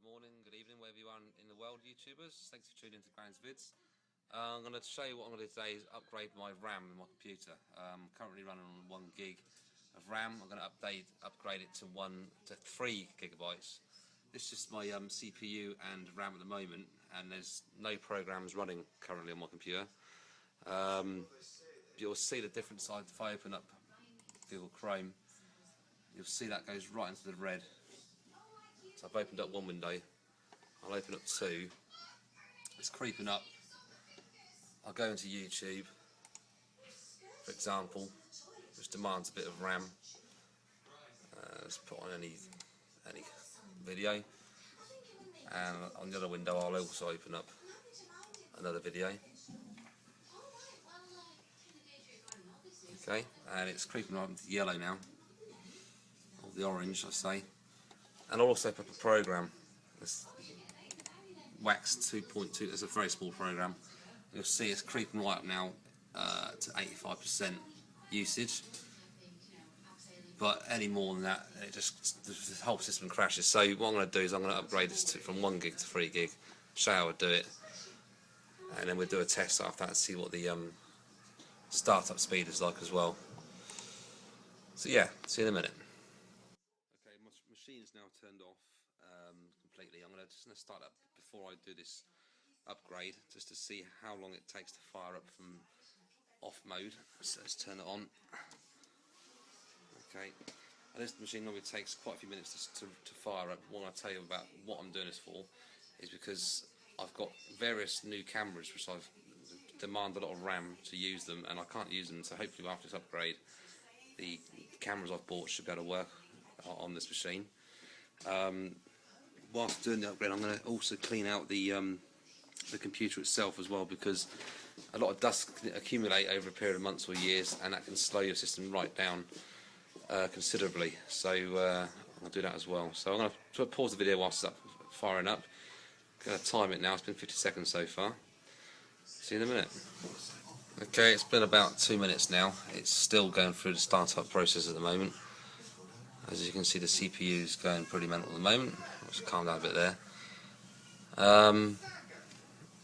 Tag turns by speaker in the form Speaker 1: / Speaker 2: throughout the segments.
Speaker 1: morning, good evening, wherever you are in the world, YouTubers. Thanks for tuning into Grand's Vids. I'm going to show you what I'm going to do today is upgrade my RAM in my computer. I'm currently running on 1 gig of RAM. I'm going to upgrade it to 3 gigabytes. This is my CPU and RAM at the moment, and there's no programs running currently on my computer. You'll see the difference if I open up Google Chrome. You'll see that goes right into the red. So I've opened up one window, I'll open up 2, it's creeping up. I'll go into YouTube, for example, which demands a bit of RAM. Let's put on any video, and on the other window I'll also open up another video. Okay, and it's creeping up into yellow now, or the orange I say. And I'll also put a program, this Wax 2.2, it's a very small program. You'll see it's creeping right up now to 85% usage, but any more than that, the whole system crashes. So what I'm going to do is I'm going to upgrade this from 1 gig to 3 gig, show you how I do it, and then we'll do a test after that and see what the startup speed is like as well. So yeah, see you in a minute. Okay, my machine is now turned off completely. I'm just going to start up before I do this upgrade, just to see how long it takes to fire up from off mode. So let's turn it on. Okay, and this machine normally takes quite a few minutes to fire up. What I tell you about what I'm doing this for is because I've got various new cameras which I've demand a lot of RAM to use them, and I can't use them, so hopefully after this upgrade the cameras I've bought should be able to work on this machine. Whilst doing the upgrade, I'm going to also clean out the computer itself as well, because a lot of dust can accumulate over a period of months or years, and that can slow your system right down considerably. So I'll do that as well. So I'm going to pause the video whilst it's firing up. I'm going to time it now. It's been 50 seconds so far. See you in a minute. Okay, it's been about 2 minutes now. It's still going through the startup process at the moment. As you can see, the CPU is going pretty mental at the moment. Let's calm down a bit there.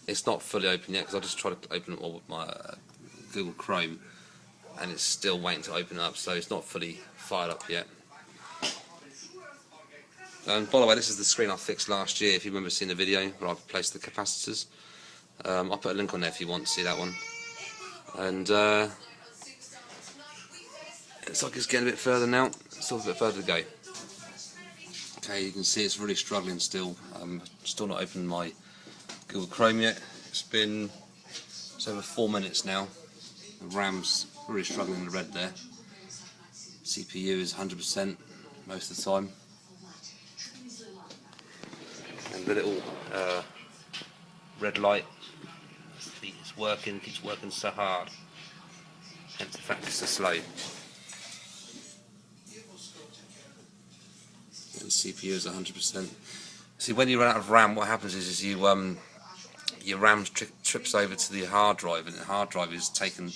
Speaker 1: It's not fully open yet because I just tried to open it all with my Google Chrome, and it's still waiting to open up, so it's not fully fired up yet. And by the way, this is the screen I fixed last year, if you remember seeing the video where I replaced the capacitors. I'll put a link on there if you want to see that one. And it's like it's getting a bit further now. Still a bit further to go. Okay, you can see it's really struggling still. Still not opened my Google Chrome yet. It's over 4 minutes now. The RAM's really struggling in the red there. CPU is 100% most of the time. And the little red light, it's working, keeps working so hard. Hence the fact it's so slow. And the CPU is 100%. See, when you run out of RAM, what happens is your RAM trips over to the hard drive, and the hard drive is taken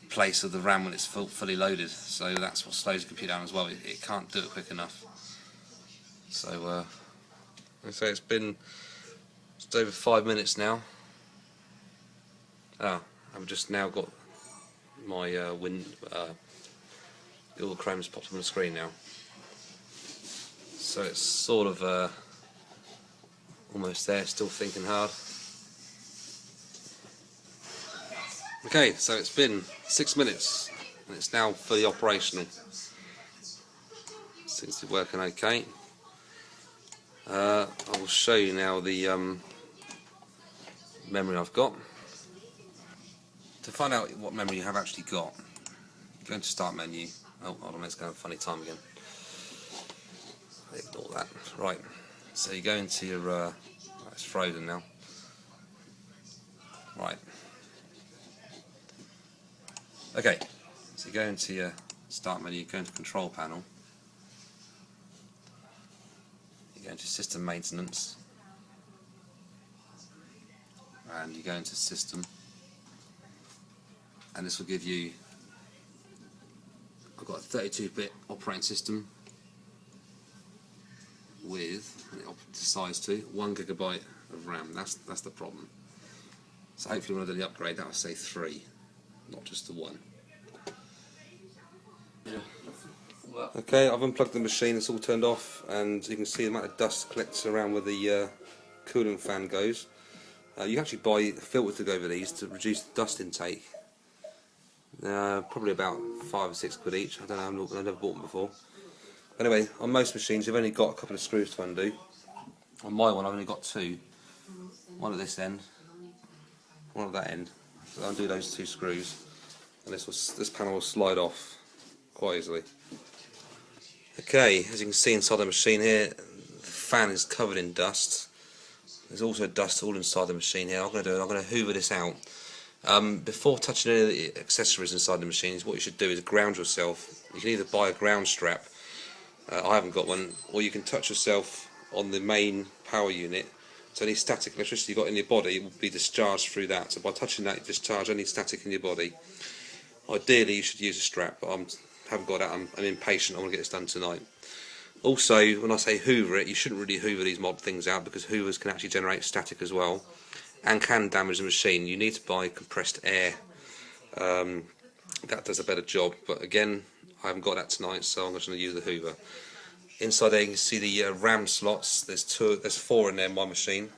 Speaker 1: place of the RAM when it's fully loaded. So that's what slows the computer down as well. It can't do it quick enough. So it's been just over 5 minutes now. I've just now got my Google Chrome's popped up on the screen now. So it's sort of almost there, still thinking hard. Okay, so it's been 6 minutes and it's now fully operational. Seems to be working okay. I will show you now the memory I've got. To find out what memory you have actually got, go into Start menu. Oh, hold on, it's going to funny time again. Ignore that. Right, so you go into your, it's frozen now. Right. Okay, so you go into your Start menu, go into Control Panel. You go into System Maintenance. And you go into System. And this will give you, I've got a 32-bit operating system. with, it decides to, 1 GB of RAM. That's the problem. So hopefully when I do the upgrade, that'll say 3, not just the 1. Okay, I've unplugged the machine, it's all turned off, and you can see the amount of dust collects around where the cooling fan goes. You can actually buy a filter to go over these to reduce the dust intake. Probably about 5 or 6 quid each. I don't know, I've never bought them before. Anyway, on most machines you've only got a couple of screws to undo. On my one I've only got 2. One at this end, one at that end. So I'll undo those 2 screws, and this panel will slide off quite easily. Okay, as you can see inside the machine here, the fan is covered in dust. There's also dust all inside the machine here. I'm going to hoover this out. Before touching any of the accessories inside the machine, what you should do is ground yourself. You can either buy a ground strap, I haven't got one, or you can touch yourself on the main power unit. So any static electricity you've got in your body will be discharged through that. So by touching that, you discharge any static in your body. Ideally, you should use a strap, but I haven't got that. I'm impatient. I want to get this done tonight. Also, when I say hoover it, you shouldn't really hoover these mod things out, because hoovers can actually generate static as well and can damage the machine. You need to buy compressed air. That does a better job, but again, I haven't got that tonight, so I'm just going to use the hoover. Inside there you can see the RAM slots. There's 4 in there in my machine.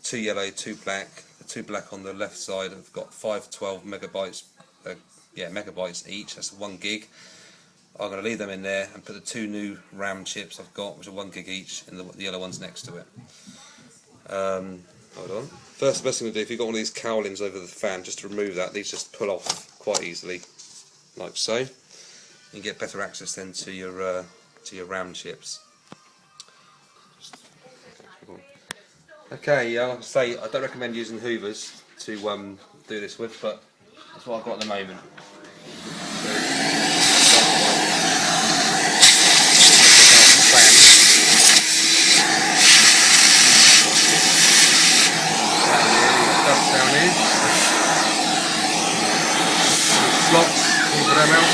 Speaker 1: 2 yellow, 2 black. The 2 black on the left side have got 512 megabytes. Megabytes each. That's 1 gig. I'm going to leave them in there and put the 2 new RAM chips I've got, which are 1 gig each, and the yellow ones next to it. Hold on. First, the best thing to do, if you've got one of these cowlings over the fan, just to remove that. These just pull off quite easily, like so. You can get better access then to your RAM chips. Okay, like I say, I don't recommend using hoovers to do this with, but that's what I've got at the moment. Down here. Slots, keep them out.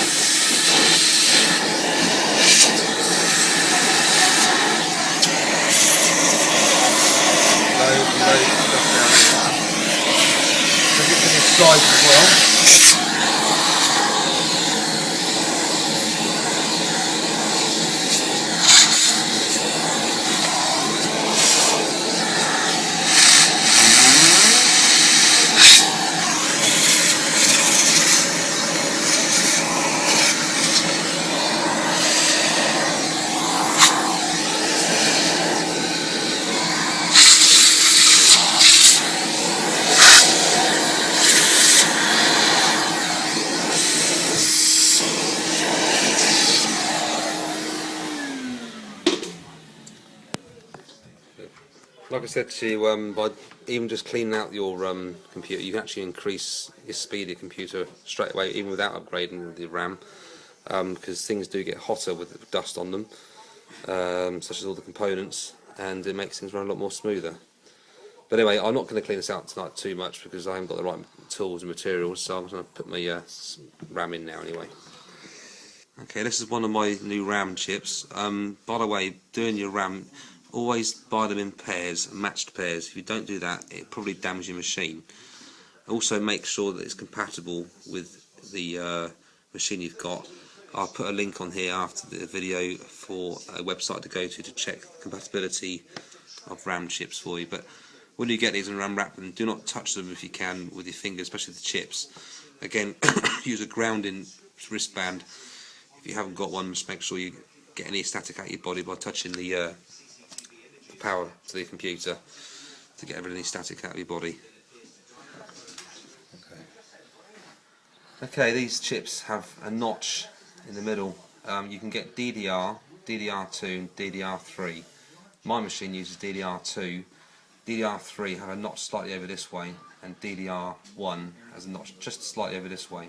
Speaker 1: Loads and loads of stuff down here. So get to this side as well. Like I said to you, by even just cleaning out your computer, you can actually increase your speed of your computer straight away, even without upgrading the RAM, because things do get hotter with dust on them, such as all the components, and it makes things run a lot more smoother. But anyway, I'm not going to clean this out tonight too much, because I haven't got the right tools and materials, so I'm going to put my RAM in now anyway. Okay, this is one of my new RAM chips. By the way, doing your RAM, always buy them in pairs, matched pairs. If you don't do that, it probably damages your machine. Also, make sure that it's compatible with the machine you've got. I'll put a link on here after the video for a website to go to check the compatibility of RAM chips for you. But when you get these and unwrap them, do not touch them if you can with your fingers, especially the chips. Again, use a grounding wristband. If you haven't got one, just make sure you get any static out of your body by touching the power to the computer to get any static out of your body. Okay, these chips have a notch in the middle. You can get DDR, DDR2 and DDR3. My machine uses DDR2. DDR3 have a notch slightly over this way, and DDR1 has a notch just slightly over this way.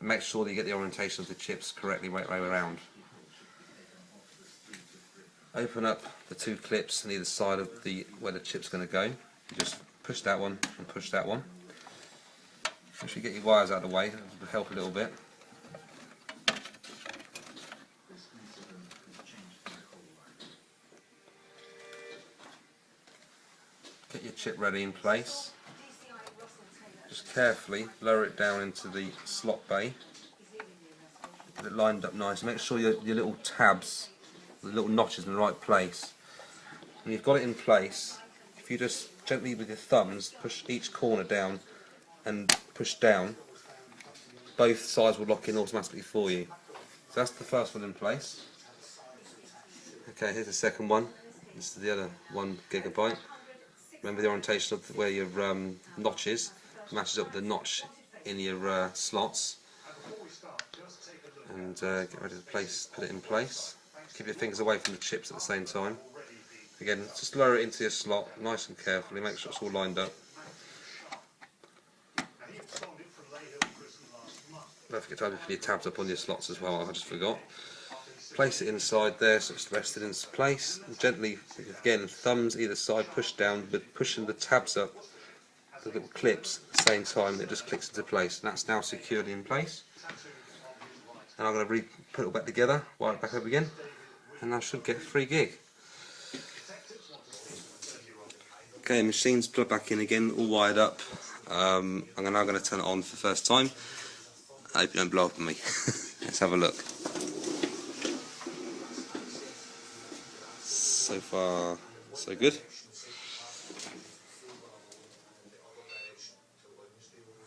Speaker 1: Make sure that you get the orientation of the chips correctly right way around. Open up the 2 clips on either side of where the chip's going to go. You just push that one and push that one. Make sure you get your wires out of the way, that will help a little bit. chip ready in place. Just carefully lower it down into the slot bay. Get it lined up nice. Make sure your little tabs, the little notches in the right place. When you've got it in place, if you just gently with your thumbs push each corner down and push down, both sides will lock in automatically for you. So that's the first one in place. Okay, here's the second one. This is the other 1 GB. Remember the orientation of where your notch is matches up with the notch in your slots. And get ready to put it in place. Keep your fingers away from the chips at the same time. Again, just lower it into your slot nice and carefully. Make sure it's all lined up. Don't forget to have your tabs up on your slots as well, I just forgot. Place it inside there so it's rested in place. And gently, again, thumbs either side, push down, but pushing the tabs up, the little clips at the same time, it just clicks into place. And that's now securely in place. And I'm going to put it all back together, wire it back up again, and I should get 3 gig. Okay, machine's plugged back in again, all wired up. I'm now going to turn it on for the first time. I hope you don't blow up on me. Let's have a look. So far, so good.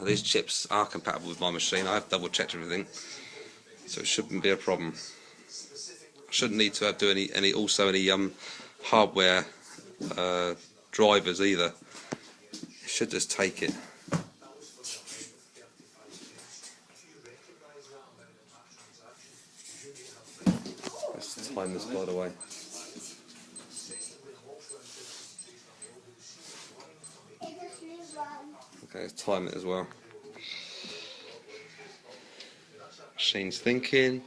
Speaker 1: Now, these chips are compatible with my machine. I have double checked everything, so it shouldn't be a problem. I shouldn't need to do any hardware drivers either. It should just take it. Let's time this, by the way. Okay, let's time it as well. Machine's thinking.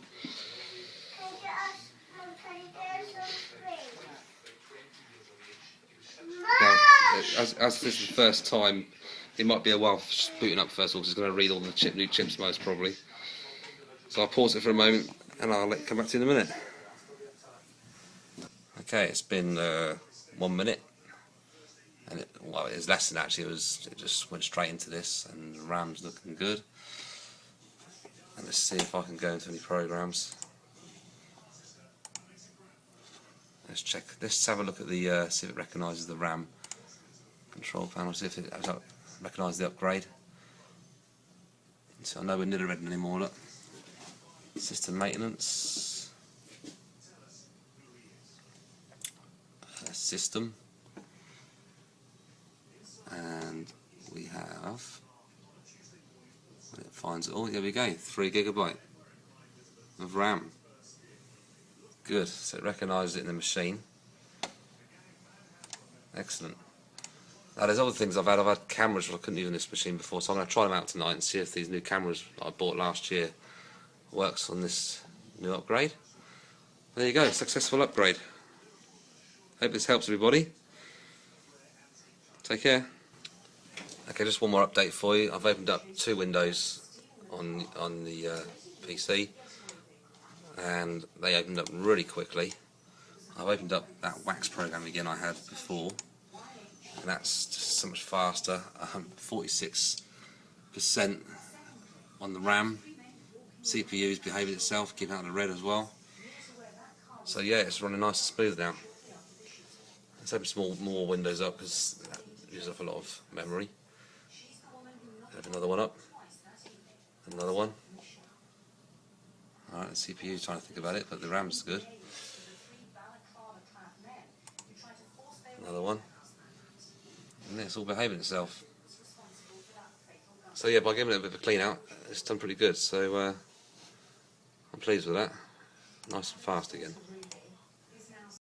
Speaker 1: Now, as this is the first time, it might be a while booting up first of all, because it's going to read all the new chips most probably. So I'll pause it for a moment and I'll come back to you in a minute. Okay, it's been 1 minute, and it was less than actually. It just went straight into this, and the RAM's looking good. And let's see if I can go into any programs. Let's check. Let's have a look at the see if it recognises the RAM control panel. See if it recognises the upgrade. So I know we're nearly ready anymore. Look, system maintenance. System, and we have, when it finds it all, here we go, 3 GB of RAM. Good, so it recognises it in the machine. Excellent. Now there's other things I've had cameras which I couldn't use on this machine before, so I'm going to try them out tonight and see if these new cameras I bought last year works on this new upgrade. There you go, successful upgrade. Hope this helps everybody. Take care. Okay, just one more update for you. I've opened up 2 windows on the PC, and they opened up really quickly. I've opened up that Wax program again I had before, and that's just so much faster. 46% on the RAM. CPU is behaving itself, keeping out the red as well. So yeah, it's running nice and smooth now. Let's open some more windows up because that uses up a lot of memory. Have another one up. Another one. Alright, the CPU is trying to think about it, but the RAM's good. Another one. And it's all behaving itself. So yeah, by giving it a bit of a clean out, it's done pretty good. So I'm pleased with that. Nice and fast again.